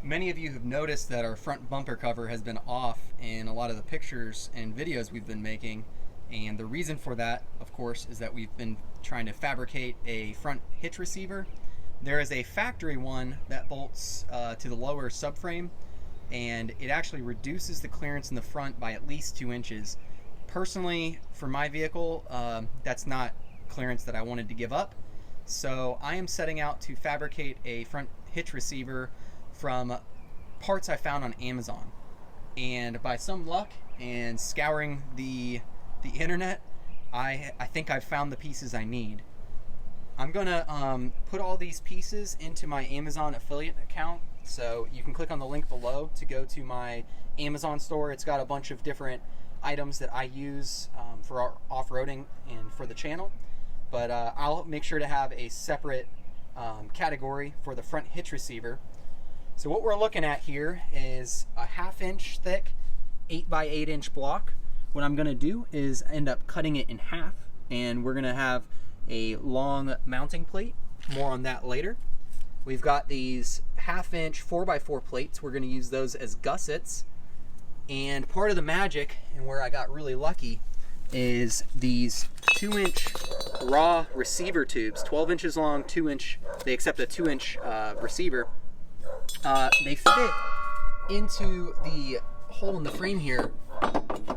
Many of you have noticed that our front bumper cover has been off in a lot of the pictures and videos we've been making, and the reason for that, of course, is that we've been trying to fabricate a front hitch receiver. There is a factory one that bolts to the lower subframe, and it actually reduces the clearance in the front by at least 2 inches. Personally, for my vehicle, that's not clearance that I wanted to give up, so I am setting out to fabricate a front hitch receiver from parts I found on Amazon. And by some luck and scouring the internet, I think I've found the pieces I need. I'm gonna put all these pieces into my Amazon affiliate account, so you can click on the link below to go to my Amazon store. It's got a bunch of different items that I use for our off-roading and for the channel, but I'll make sure to have a separate category for the front hitch receiver. So what we're looking at here is a 1/2 inch thick 8 by 8 inch block. What I'm gonna do is end up cutting it in half, and we're gonna have a long mounting plate. More on that later. We've got these 1/2 inch 4x4 plates. We're gonna use those as gussets. And part of the magic, and where I got really lucky, is these 2 inch raw receiver tubes, 12 inches long, 2 inch, they accept a 2 inch receiver. They fit into the hole in the frame here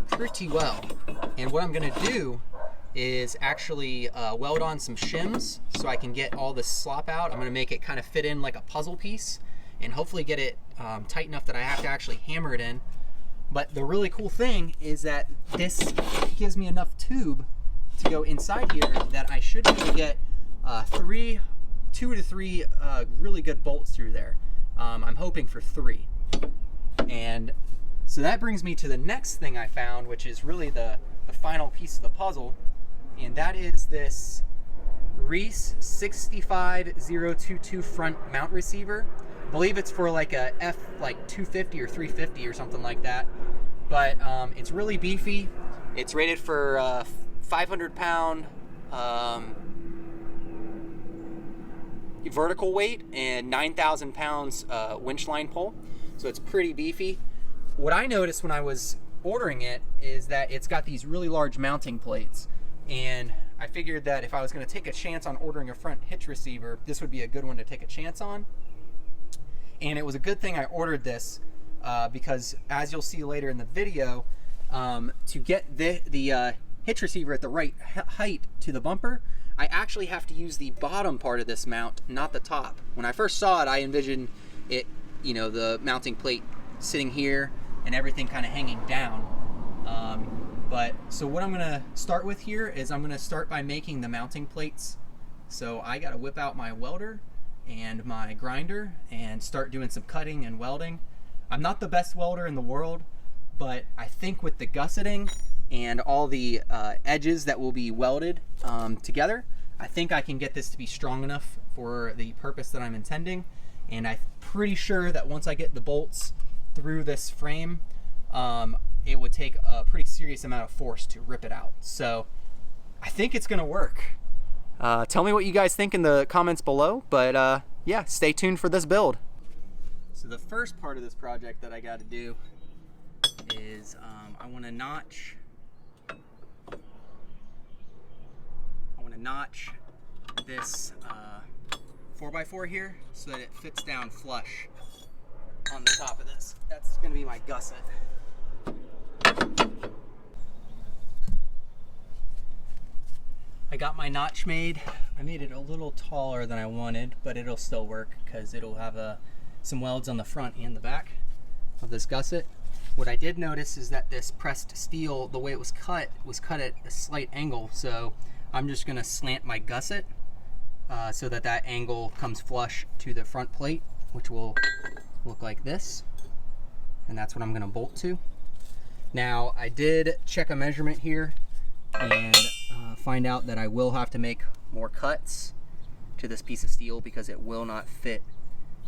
pretty well. And what I'm gonna do is actually weld on some shims so I can get all this slop out. I'm gonna make it kind of fit in like a puzzle piece and hopefully get it tight enough that I have to actually hammer it in. But the really cool thing is that this gives me enough tube to go inside here that I should be able to get 2 to 3 really good bolts through there. I'm hoping for 3. And so that brings me to the next thing I found, which is really the final piece of the puzzle, and that is this Reese 65022 front mount receiver. I believe it's for like a F like 250 or 350 or something like that, but it's really beefy. It's rated for 500 pound vertical weight and 9,000 pounds winch line pull, so it's pretty beefy. What I noticed when I was ordering it is that it's got these really large mounting plates, and I figured that if I was going to take a chance on ordering a front hitch receiver, this would be a good one to take a chance on. And it was a good thing I ordered this because, as you'll see later in the video, to get the hitch receiver at the right height to the bumper, I actually have to use the bottom part of this mount, not the top. When I first saw it, I envisioned it, the mounting plate sitting here and everything kind of hanging down. So what I'm gonna start with here is I'm gonna start by making the mounting plates. So I gotta whip out my welder and my grinder and start doing some cutting and welding. I'm not the best welder in the world, but I think with the gusseting and all the edges that will be welded together, I think I can get this to be strong enough for the purpose that I'm intending. And I'm pretty sure that once I get the bolts through this frame, it would take a pretty serious amount of force to rip it out. So I think it's gonna work. Tell me what you guys think in the comments below, but yeah, stay tuned for this build. So the first part of this project that I got to do is I want to notch this 4x4 here so that it fits down flush on the top of this. That's going to be my gusset. I got my notch made. I made it a little taller than I wanted, but it'll still work because it'll have some welds on the front and the back of this gusset. What I did notice is that this pressed steel, the way it was cut at a slight angle, so I'm just going to slant my gusset so that that angle comes flush to the front plate, which will look like this, and that's what I'm going to bolt to. Now, I did check a measurement here and find out that I will have to make more cuts to this piece of steel because it will not fit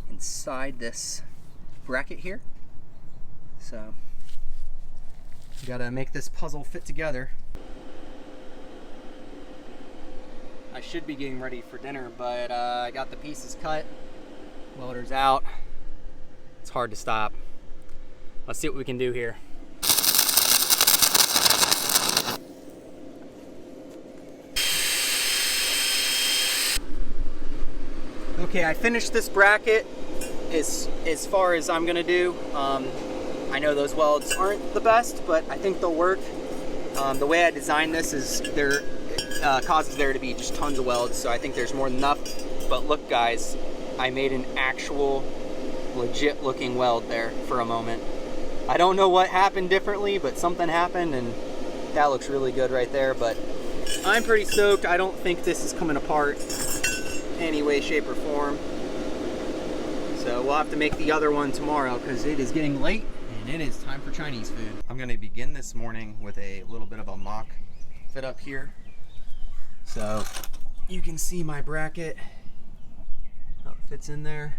inside this bracket here. So you gotta make this puzzle fit together. I should be getting ready for dinner, but I got the pieces cut, welder's out. It's hard to stop. Let's see what we can do here. Okay, I finished this bracket as far as I'm gonna do. I know those welds aren't the best, but I think they'll work. The way I designed this is causes there to be just tons of welds, so I think there's more than enough. But look guys, I made an actual legit looking weld there for a moment. I don't know what happened differently, but something happened and that looks really good right there. But I'm pretty stoked. I don't think this is coming apart any way, shape, or form. So we'll have to make the other one tomorrow because it is getting late and it is time for Chinese food. I'm going to begin this morning with a little bit of a mock fit up here. So you can see my bracket, how it fits in there.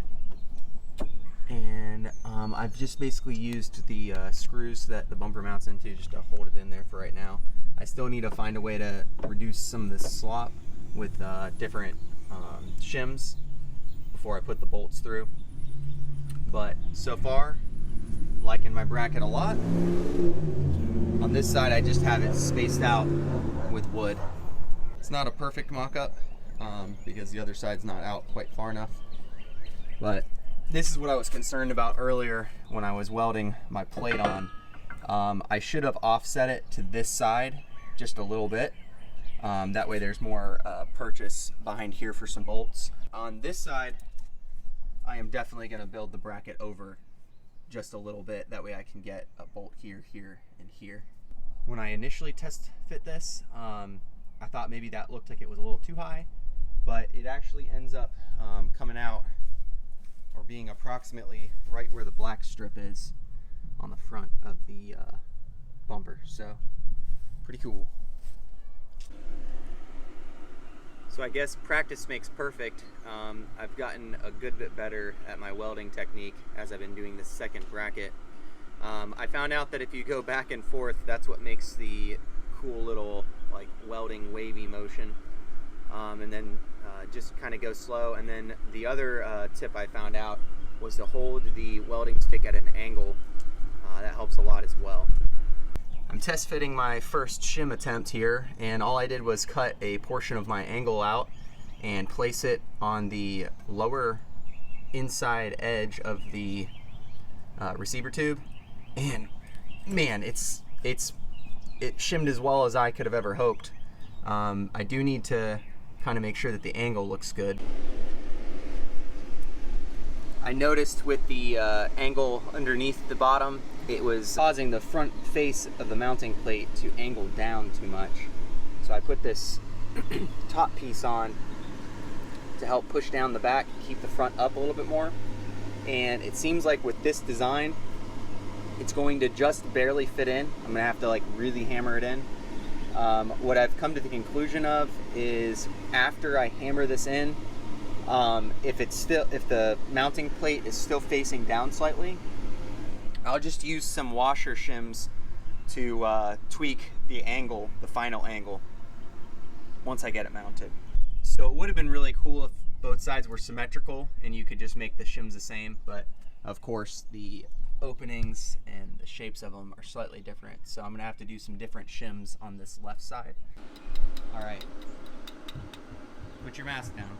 And I've just basically used the screws that the bumper mounts into just to hold it in there for right now. I still need to find a way to reduce some of this slop with different shims before I put the bolts through. But so far, I'm liking my bracket a lot. On this side, I just have it spaced out with wood. It's not a perfect mock-up because the other side's not out quite far enough. But this is what I was concerned about earlier when I was welding my plate on. I should have offset it to this side just a little bit. That way there's more purchase behind here for some bolts. On this side, I am definitely going to build the bracket over just a little bit. That way I can get a bolt here, here, and here. When I initially test fit this, I thought maybe that looked like it was a little too high, but it actually ends up coming out or being approximately right where the black strip is on the front of the bumper. So pretty cool. So I guess practice makes perfect. I've gotten a good bit better at my welding technique as I've been doing this second bracket. I found out that if you go back and forth, that's what makes the cool little like welding wavy motion. And then just kind of go slow. And then the other tip I found out was to hold the welding stick at an angle. That helps a lot as well. I'm test fitting my first shim attempt here, and all I did was cut a portion of my angle out and place it on the lower inside edge of the receiver tube, and man, it shimmed as well as I could have ever hoped. I do need to kind of make sure that the angle looks good. I noticed with the angle underneath the bottom, it was causing the front face of the mounting plate to angle down too much. So I put this top piece on to help push down the back, keep the front up a little bit more. And it seems like with this design, it's going to just barely fit in. I'm gonna have to like really hammer it in. What I've come to the conclusion of is after I hammer this in, if the mounting plate is still facing down slightly, I'll just use some washer shims to tweak the angle, the final angle, once I get it mounted. So it would have been really cool if both sides were symmetrical and you could just make the shims the same, but of course the openings and the shapes of them are slightly different. So I'm gonna have to do some different shims on this left side. All right, put your mask down.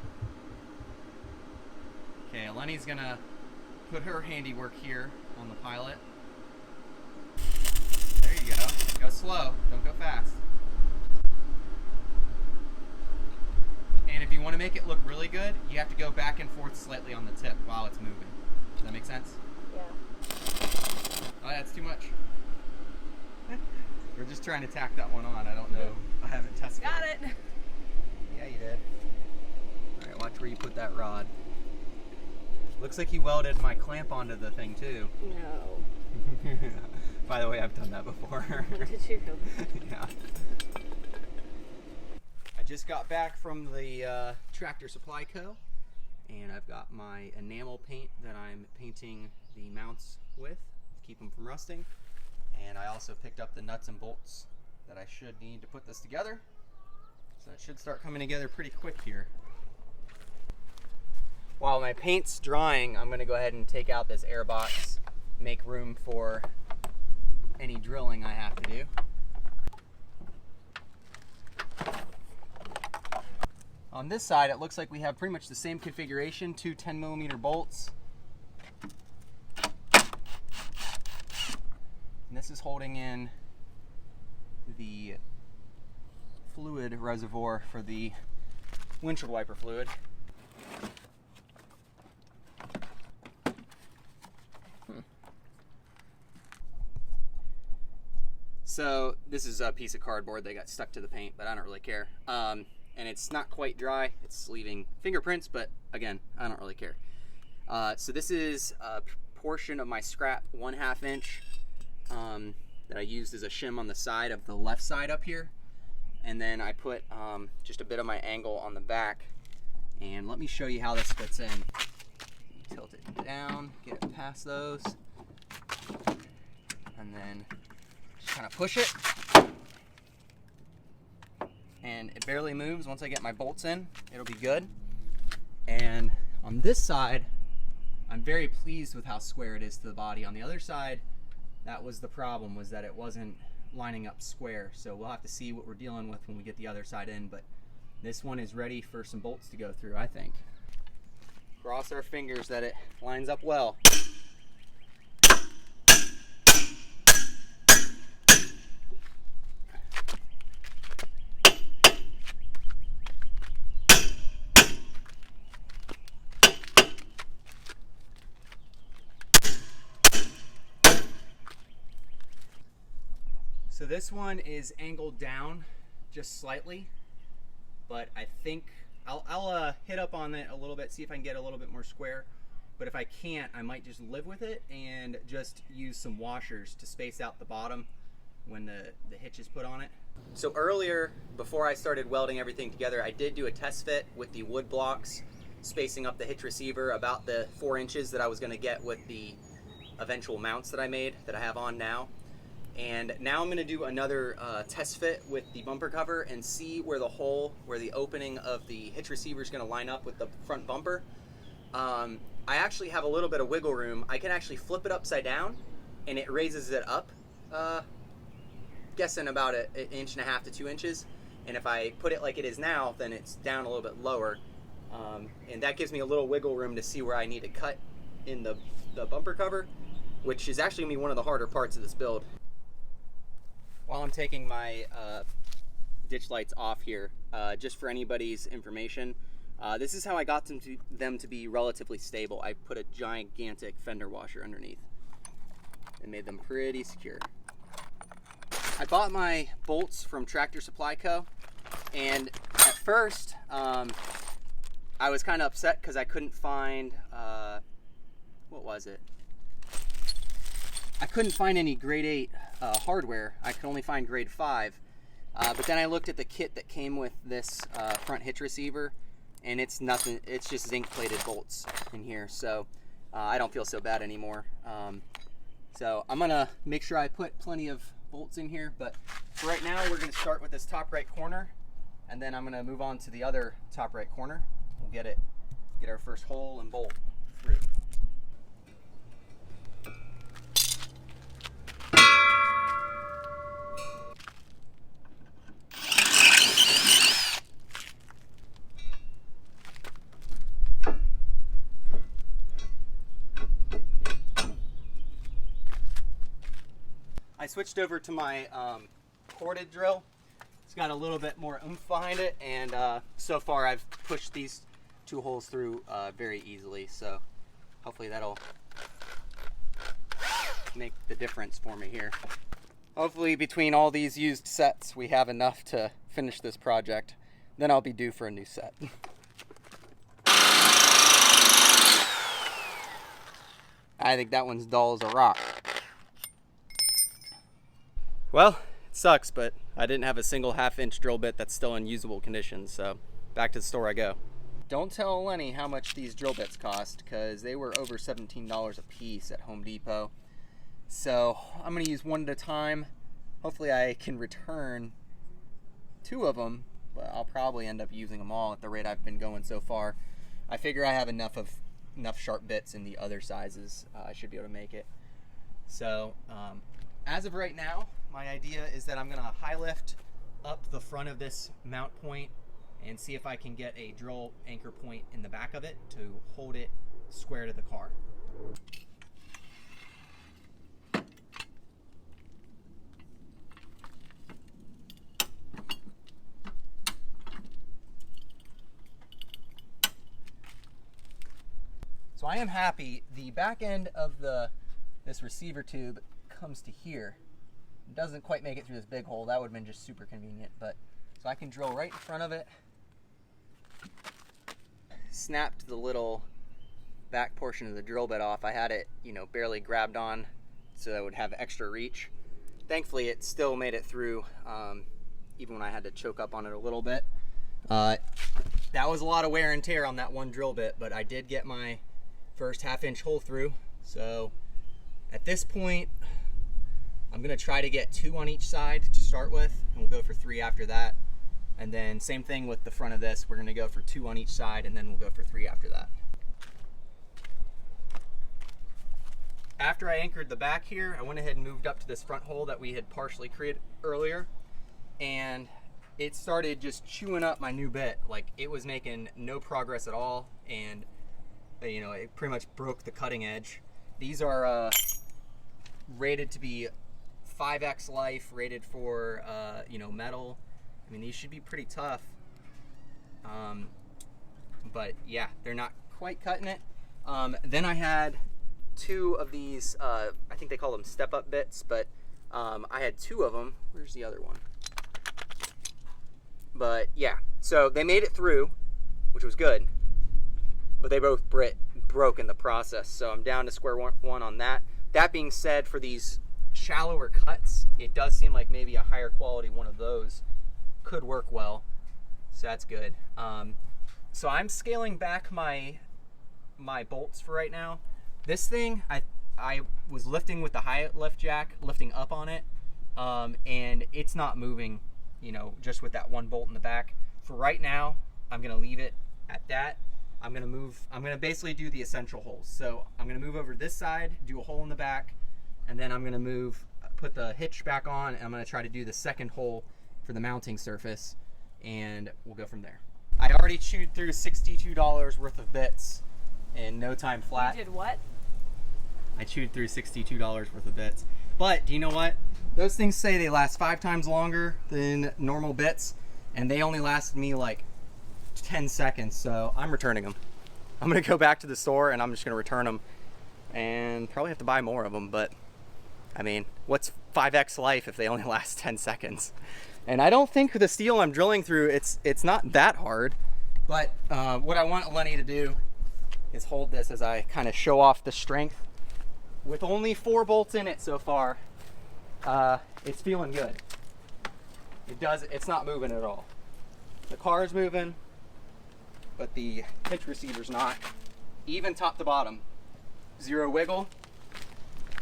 Okay, Lenny's gonna put her handiwork here on the pilot. There you go. Go slow, don't go fast. And if you want to make it look really good, you have to go back and forth slightly on the tip while it's moving. Does that make sense? Yeah. Oh, that's too much. We're just trying to tack that one on. I don't know. I haven't tested it. Got it. Yeah, you did. All right, watch where you put that rod. Looks like you welded my clamp onto the thing too. No. By the way, I've done that before. Did you? Yeah. I just got back from the Tractor Supply Co. and I've got my enamel paint that I'm painting the mounts with to keep them from rusting. And I also picked up the nuts and bolts that I should need to put this together. So it should start coming together pretty quick here. While my paint's drying, I'm going to go ahead and take out this air box, make room for any drilling I have to do. On this side, it looks like we have pretty much the same configuration, two 10mm bolts. And this is holding in the fluid reservoir for the windshield wiper fluid. So this is a piece of cardboard that got stuck to the paint, but I don't really care. And it's not quite dry. It's leaving fingerprints, but again, I don't really care. So this is a portion of my scrap 1/2 inch that I used as a shim on the side of the left side up here. And then I put just a bit of my angle on the back. And let me show you how this fits in. Tilt it down, get it past those. And then just kind of push it. And it barely moves. Once I get my bolts in, it'll be good. And on this side, I'm very pleased with how square it is to the body. On the other side, that was the problem, was that it wasn't lining up square. So we'll have to see what we're dealing with when we get the other side in, but this one is ready for some bolts to go through, I think. Cross our fingers that it lines up well. So this one is angled down just slightly, but I think I'll hit up on it a little bit, see if I can get a little bit more square. But if I can't, I might just live with it and just use some washers to space out the bottom when the hitch is put on it. So earlier, before I started welding everything together, I did do a test fit with the wood blocks, spacing up the hitch receiver about the 4 inches that I was going to get with the eventual mounts that I made, that I have on now. And now I'm going to do another test fit with the bumper cover and see where the opening of the hitch receiver is going to line up with the front bumper. I actually have a little bit of wiggle room. I can actually flip it upside down and it raises it up, guessing about an 1.5 to 2 inches. And if I put it like it is now, then it's down a little bit lower. And that gives me a little wiggle room to see where I need to cut in the bumper cover, which is actually going to be one of the harder parts of this build. While I'm taking my ditch lights off here, just for anybody's information, this is how I got them to be relatively stable. I put a gigantic fender washer underneath and made them pretty secure. I bought my bolts from Tractor Supply Co. And at first, I was kind of upset because I couldn't find, what was it? I couldn't find any grade 8 hardware. I could only find grade 5. But then I looked at the kit that came with this front hitch receiver, and it's nothing. It's just zinc plated bolts in here, so I don't feel so bad anymore. So I'm gonna make sure I put plenty of bolts in here, but for right now we're gonna start with this top right corner, and then I'm gonna move on to the other top right corner. We'll get our first hole and bolt through. I switched over to my corded drill. It's got a little bit more oomph behind it, and so far I've pushed these 2 holes through very easily, so hopefully that'll make the difference for me here. Hopefully between all these used sets we have enough to finish this project. Then I'll be due for a new set. I think that one's dull as a rock. Well, it sucks, but I didn't have a single 1/2 inch drill bit that's still in usable condition, so back to the store I go. Don't tell Lenny how much these drill bits cost, because they were over $17 a piece at Home Depot. So I'm going to use one at a time. Hopefully I can return 2 of them, but I'll probably end up using them all at the rate I've been going so far. I figure I have enough sharp bits in the other sizes. I should be able to make it. So as of right now, my idea is that I'm gonna high lift up the front of this mount point and see if I can get a drill anchor point in the back of it to hold it square to the car. So I am happy. The back end of this receiver tube comes to here. It doesn't quite make it through this big hole. That would have been just super convenient. But so I can drill right in front of it. Snapped the little back portion of the drill bit off. I had it, barely grabbed on so that it would have extra reach. Thankfully, it still made it through, even when I had to choke up on it a little bit. That was a lot of wear and tear on that one drill bit, but I did get my first 1/2 inch hole through. So at this point, I'm gonna try to get 2 on each side to start with, and we'll go for 3 after that. And then same thing with the front of this, we're gonna go for 2 on each side, and then we'll go for 3 after that. After I anchored the back here, I went ahead and moved up to this front hole that we had partially created earlier, and it started just chewing up my new bit. Like, it was making no progress at all, and it pretty much broke the cutting edge. These are rated to be 5x life, rated for metal. I mean, these should be pretty tough, but yeah, they're not quite cutting it. Then I had 2 of these, I think they call them step-up bits, but I had 2 of them. Where's the other one? But yeah, so they made it through, which was good, but they both broke in the process. So I'm down to square one on that. That being said, for these shallower cuts, it does seem like maybe a higher quality one of those could work well. So that's good. So I'm scaling back my bolts for right now. This thing, I was lifting with the high lift jack, lifting up on it, and it's not moving, just with that one bolt in the back. For right now, I'm gonna leave it at that. I'm gonna basically do the essential holes. So I'm gonna move over to this side, do a hole in the back, and then I'm gonna put the hitch back on, and I'm gonna try to do the second hole for the mounting surface, and we'll go from there. I already chewed through $62 worth of bits in no time flat. You did what? I chewed through $62 worth of bits. But do you know what? Those things say they last 5 times longer than normal bits, and they only lasted me like 10 seconds, so I'm returning them. I'm gonna go back to the store and I'm just gonna return them and probably have to buy more of them, but I mean, what's 5x life if they only last 10 seconds? And I don't think the steel I'm drilling through, it's not that hard, but what I want Lenny to do is hold this as I kind of show off the strength. With only 4 bolts in it so far, it's feeling good. It's not moving at all. The car is moving, but the hitch receiver's not. Even top to bottom, 0 wiggle.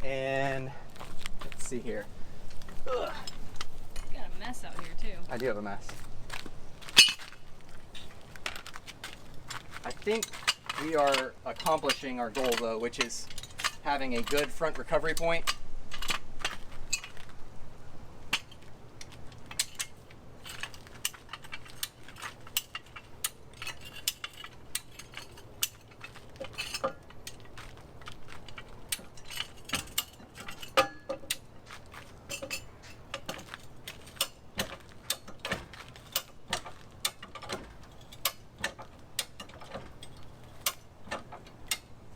And let's see here. Ugh. You got a mess out here too. I do have a mess. I think we are accomplishing our goal though, which is having a good front recovery point.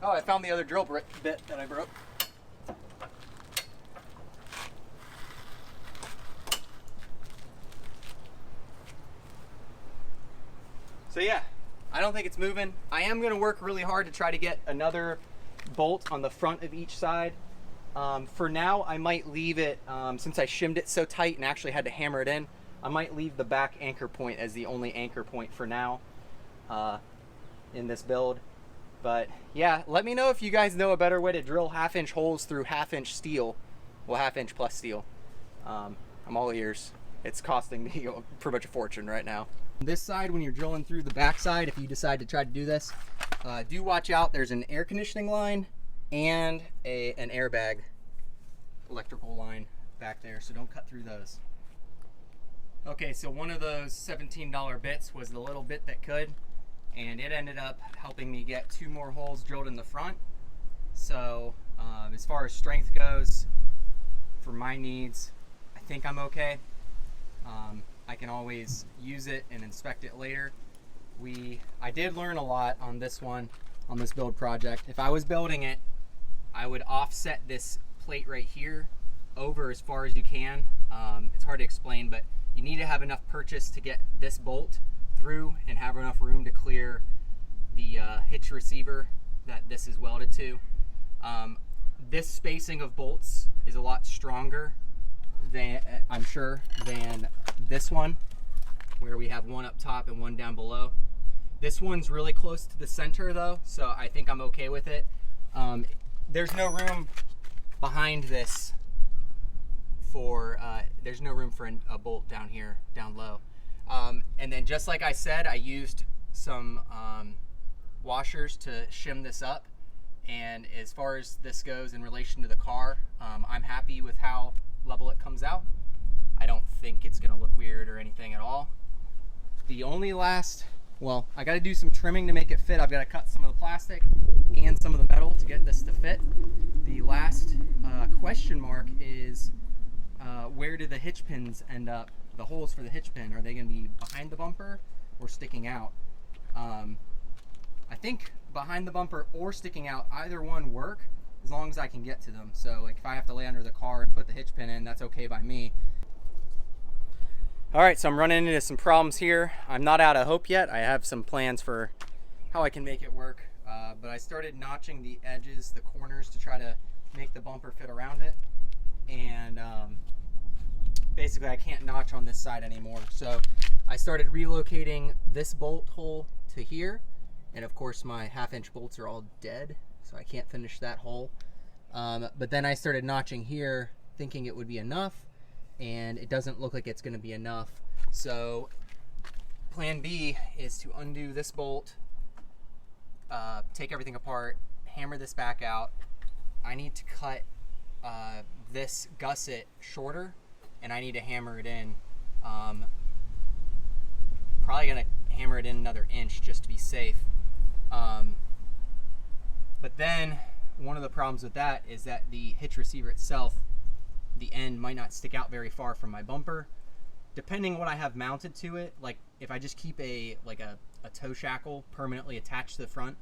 Oh, I found the other drill bit that I broke. So yeah, I don't think it's moving. I am gonna work really hard to try to get another bolt on the front of each side. For now, I might leave it, since I shimmed it so tight and actually had to hammer it in, I might leave the back anchor point as the only anchor point for now in this build. But yeah, let me know if you guys know a better way to drill 1/2 inch holes through 1/2 inch steel. Well, 1/2 inch plus steel. I'm all ears. It's costing me pretty much a fortune right now. This side, when you're drilling through the back side, if you decide to try to do this, do watch out. There's an air conditioning line and an airbag electrical line back there, so don't cut through those. Okay, so one of those $17 bits was the little bit that could, and it ended up helping me get 2 more holes drilled in the front. So as far as strength goes, for my needs, I think I'm okay. I can always use it and inspect it later. I did learn a lot on this one, on this build project. If I was building it, I would offset this plate right here over as far as you can. It's hard to explain, but you need to have enough purchase to get this bolt through and have enough room to clear the hitch receiver that this is welded to. This spacing of bolts is a lot stronger than, I'm sure, than this one, where we have one up top and one down below. This one's really close to the center though, so I think I'm okay with it. There's no room behind this for, there's no room for a bolt down here, down low. And then just like I said, I used some washers to shim this up. And as far as this goes in relation to the car, I'm happy with how level it comes out. I don't think it's gonna look weird or anything at all. The only last, well, I gotta do some trimming to make it fit. I've gotta cut some of the plastic and some of the metal to get this to fit. The last question mark is where do the hitch pins end up? The holes for the hitch pin, are they gonna be behind the bumper or sticking out? I think behind the bumper or sticking out, either one work as long as I can get to them. So like if I have to lay under the car and put the hitch pin in, that's okay by me. All right, so I'm running into some problems here. I'm not out of hope yet. I have some plans for how I can make it work, but I started notching the edges, the corners, to try to make the bumper fit around it. And basically I can't notch on this side anymore. So I started relocating this bolt hole to here. And of course my 1/2-inch bolts are all dead, so I can't finish that hole. But then I started notching here thinking it would be enough, and it doesn't look like it's gonna be enough. So plan B is to undo this bolt, take everything apart, hammer this back out. I need to cut this gusset shorter, and I need to hammer it in. Probably gonna hammer it in another inch just to be safe. But then one of the problems with that is that the hitch receiver itself, the end might not stick out very far from my bumper. Depending what I have mounted to it, like if I just keep a tow shackle permanently attached to the front,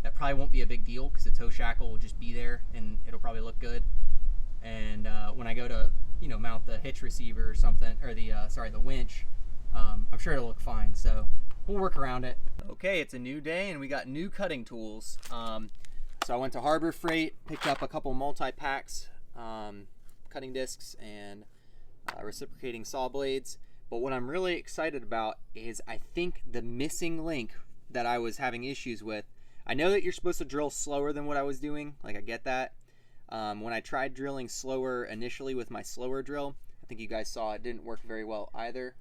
that probably won't be a big deal because the tow shackle will just be there and it'll probably look good. And when I go to mount the hitch receiver or something, or the winch, I'm sure it'll look fine. So we'll work around it. Okay, it's a new day and we got new cutting tools. So I went to Harbor Freight, picked up a couple multi-packs, cutting discs and reciprocating saw blades. But what I'm really excited about is I think the missing link that I was having issues with. I know that you're supposed to drill slower than what I was doing, like I get that. When I tried drilling slower initially with my slower drill, I think you guys saw it didn't work very well either.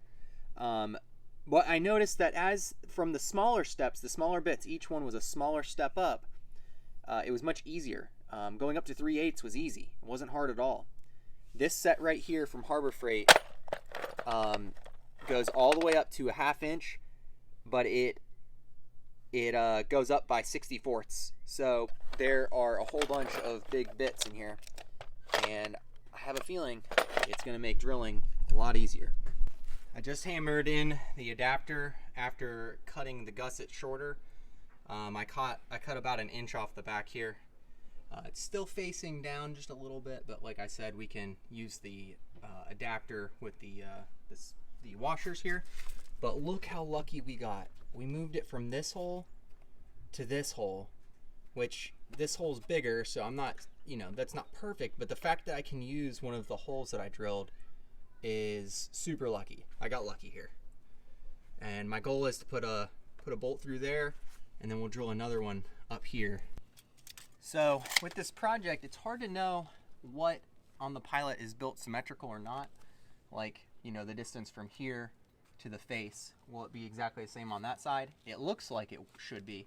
But I noticed that as from the smaller steps, the smaller bits, each one was a smaller step up, it was much easier. Going up to 3/8 was easy. It wasn't hard at all. This set right here from Harbor Freight goes all the way up to a 1/2 inch, but it goes up by 64ths. So there are a whole bunch of big bits in here, and I have a feeling it's going to make drilling a lot easier. I just hammered in the adapter after cutting the gusset shorter. I cut about 1 inch off the back here. It's still facing down just a little bit, but like I said, we can use the adapter with the washers here. But look how lucky we got. We moved it from this hole to this hole, which this hole's bigger, so I'm not, that's not perfect, but the fact that I can use one of the holes that I drilled is super lucky. I got lucky here. And my goal is to put a bolt through there, and then we'll drill another one up here. So with this project, it's hard to know what on the pilot is built symmetrical or not. Like, the distance from here to the face, will it be exactly the same on that side? It looks like it should be.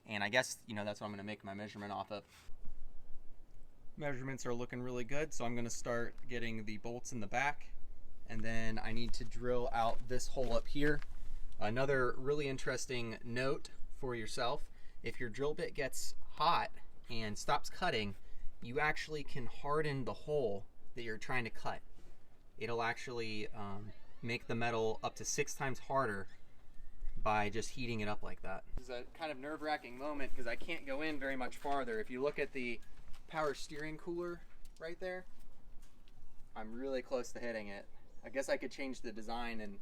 And I guess, you know, that's what I'm gonna make my measurement off of. Measurements are looking really good, so I'm gonna start getting the bolts in the back, and then I need to drill out this hole up here. Another really interesting note for yourself, if your drill bit gets hot and stops cutting, you actually can harden the hole that you're trying to cut. It'll actually make the metal up to 6 times harder by just heating it up like that. This is a kind of nerve-wracking moment because I can't go in very much farther. If you look at the power steering cooler right there, I'm really close to hitting it. I guess I could change the design and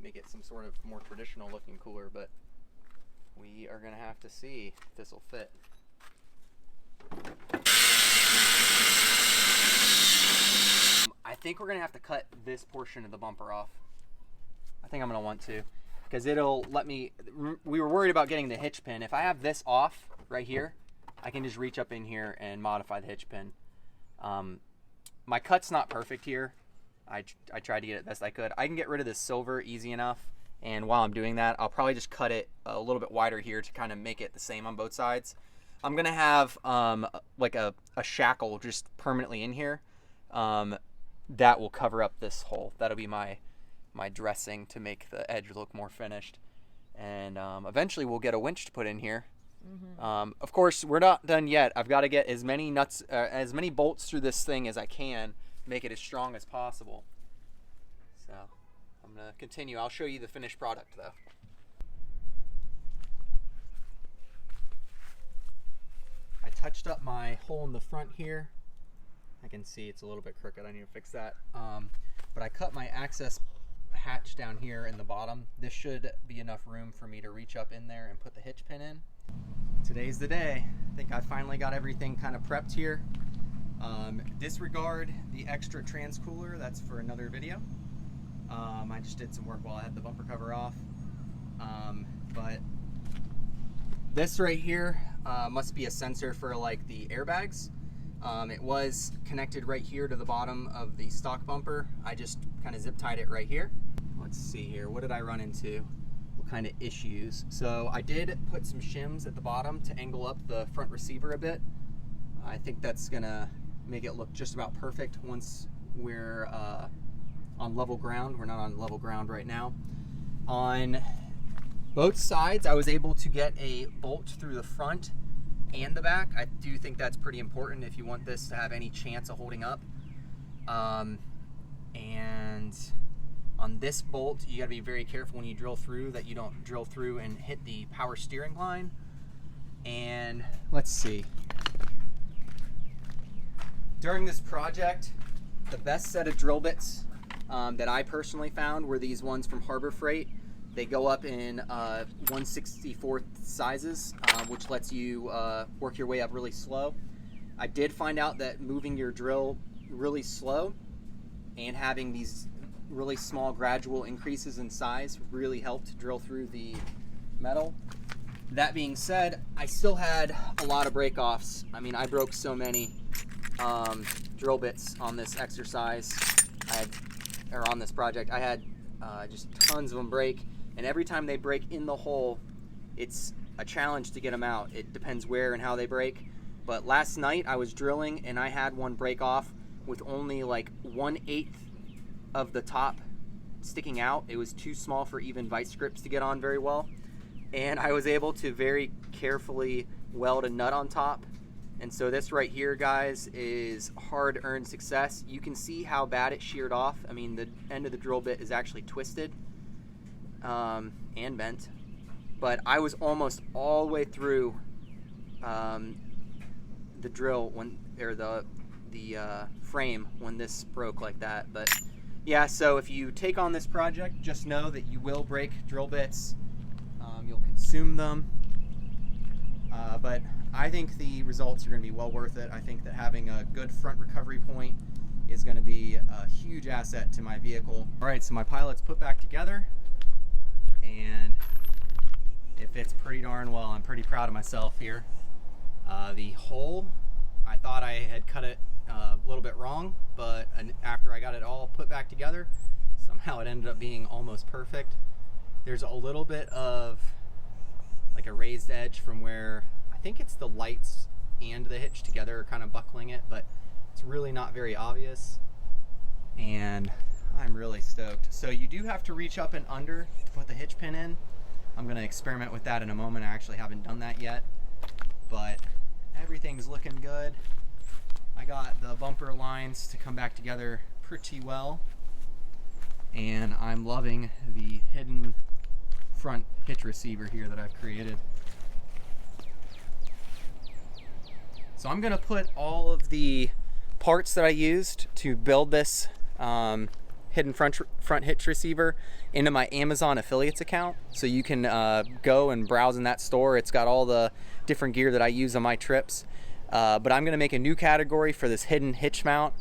make it some sort of more traditional looking cooler, but we are gonna have to see if this will fit. I think we're gonna have to cut this portion of the bumper off. I think I'm gonna want to, because it'll let me, we were worried about getting the hitch pin. If I have this off right here, I can just reach up in here and modify the hitch pin. My cut's not perfect here. I tried to get it best I could. I can get rid of this silver easy enough, and while I'm doing that, I'll probably just cut it a little bit wider here to kind of make it the same on both sides. I'm gonna have like a shackle just permanently in here that will cover up this hole. That'll be my dressing to make the edge look more finished. And eventually we'll get a winch to put in here. Of course, we're not done yet. I've got to get as many nuts, as many bolts through this thing as I can, make it as strong as possible. So I'm gonna continue. I'll show you the finished product though. I touched up my hole in the front here. I can see it's a little bit crooked. I need to fix that. But I cut my access hatch down here in the bottom. This should be enough room for me to reach up in there and put the hitch pin in. Today's the day. I think I finally got everything kind of prepped here. Disregard the extra trans cooler. That's for another video. I just did some work while I had the bumper cover off. But this right here must be a sensor for like the airbags. It was connected right here to the bottom of the stock bumper. I just kind of zip tied it right here. Let's see here, what did I run into? What kind of issues? So I did put some shims at the bottom to angle up the front receiver a bit. I think that's gonna make it look just about perfect once we're on level ground. We're not on level ground right now. On both sides, I was able to get a bolt through the front and the back. I do think that's pretty important if you want this to have any chance of holding up. And on this bolt, you gotta be very careful when you drill through that you don't drill through and hit the power steering line. And let's see. During this project, the best set of drill bits that I personally found were these ones from Harbor Freight. They go up in 1/64 sizes, which lets you work your way up really slow. I did find out that moving your drill really slow and having these really small gradual increases in size really helped drill through the metal. That being said, I still had a lot of break-offs. I mean, I broke so many drill bits on this exercise, or on this project. I had just tons of them break. And every time they break in the hole, it's a challenge to get them out. It depends where and how they break. But last night I was drilling and I had one break off with only like 1/8 of the top sticking out. It was too small for even vice grips to get on very well. And I was able to very carefully weld a nut on top. And so this right here, guys, is hard-earned success. You can see how bad it sheared off. I mean, the end of the drill bit is actually twisted. And bent, but I was almost all the way through the drill the frame when this broke like that. But yeah, so if you take on this project, just know that you will break drill bits. You'll consume them, but I think the results are going to be well worth it. I think that having a good front recovery point is going to be a huge asset to my vehicle. All right, so my pilot's put back together. And it fits pretty darn well. I'm pretty proud of myself here. The hole, I thought I had cut it a little bit wrong, but after I got it all put back together, Somehow it ended up being almost perfect. There's a little bit of like a raised edge from where I think it's the lights and the hitch together are kind of buckling it, but it's really not very obvious. And I'm really stoked. So you do have to reach up and under to put the hitch pin in. I'm going to experiment with that in a moment. I actually haven't done that yet, but everything's looking good. I got the bumper lines to come back together pretty well, and I'm loving the hidden front hitch receiver here that I've created. So I'm going to put all of the parts that I used to build this hidden front hitch receiver into my Amazon affiliates account, so you can go and browse in that store. It's got all the different gear that I use on my trips, but I'm going to make a new category for this hidden hitch mount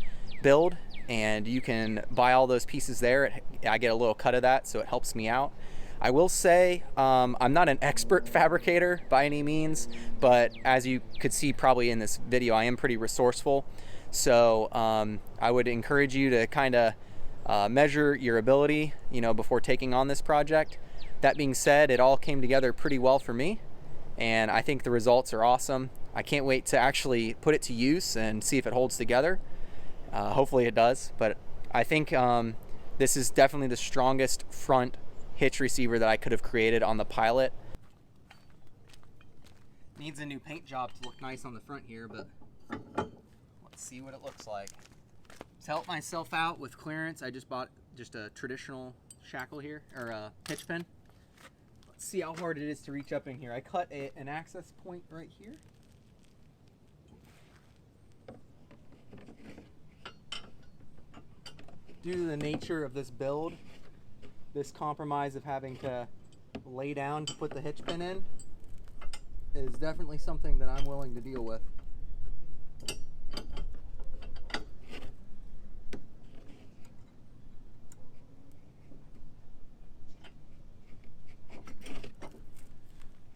build, and you can buy all those pieces there. I get a little cut of that, so it helps me out. I will say I'm not an expert fabricator by any means, but as you could see probably in this video, I am pretty resourceful. So I would encourage you to kind of measure your ability, before taking on this project. That being said, it all came together pretty well for me, and I think the results are awesome. I can't wait to actually put it to use and see if it holds together. Hopefully it does, but I think this is definitely the strongest front hitch receiver that I could have created on the Pilot. Needs a new paint job to look nice on the front here, but let's see what it looks like. To help myself out with clearance, I just bought just a traditional shackle here, or a hitch pin. Let's see how hard it is to reach up in here. I cut an access point right here. Due to the nature of this build, this compromise of having to lay down to put the hitch pin in is definitely something that I'm willing to deal with.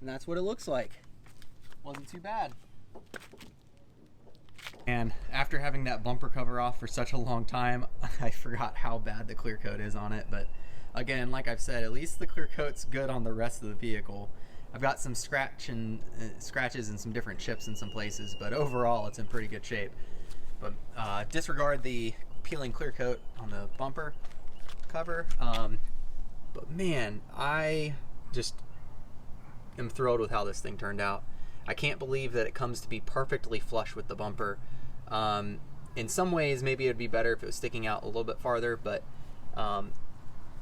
And that's what it looks like. Wasn't too bad. And after having that bumper cover off for such a long time, I forgot how bad the clear coat is on it. But again, like I've said, at least the clear coat's good on the rest of the vehicle. I've got some scratches and some different chips in some places, but overall it's in pretty good shape. But disregard the peeling clear coat on the bumper cover. But man, I just am thrilled with how this thing turned out. I can't believe that it comes to be perfectly flush with the bumper. In some ways, maybe it'd be better if it was sticking out a little bit farther, but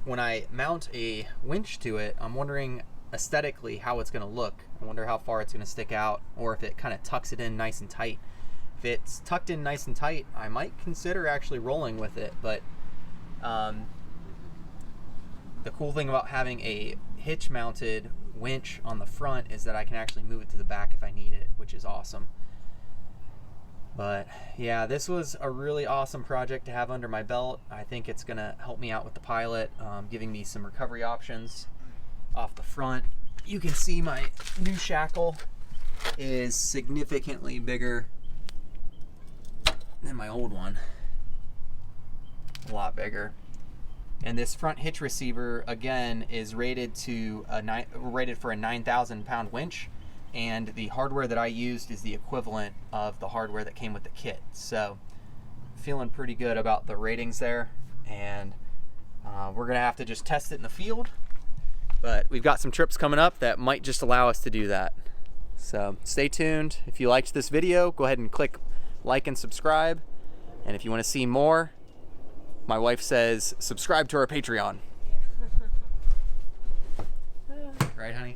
when I mount a winch to it, I'm wondering aesthetically how it's going to look. I wonder how far it's going to stick out, or if it kind of tucks it in nice and tight. If it's tucked in nice and tight, I might consider actually rolling with it, but the cool thing about having a hitch mounted winch on the front is that I can actually move it to the back if I need it, which is awesome. But yeah, this was a really awesome project to have under my belt. I think it's gonna help me out with the Pilot, giving me some recovery options off the front. You can see my new shackle is significantly bigger than my old one. A lot bigger. And this front hitch receiver, again, is rated for a 9,000 pound winch, and the hardware that I used is the equivalent of the hardware that came with the kit. So feeling pretty good about the ratings there, and we're gonna have to just test it in the field, but we've got some trips coming up that might just allow us to do that. So stay tuned. If you liked this video, go ahead and click like and subscribe, and if you want to see more, my wife says subscribe to our Patreon. Yeah. Right, honey?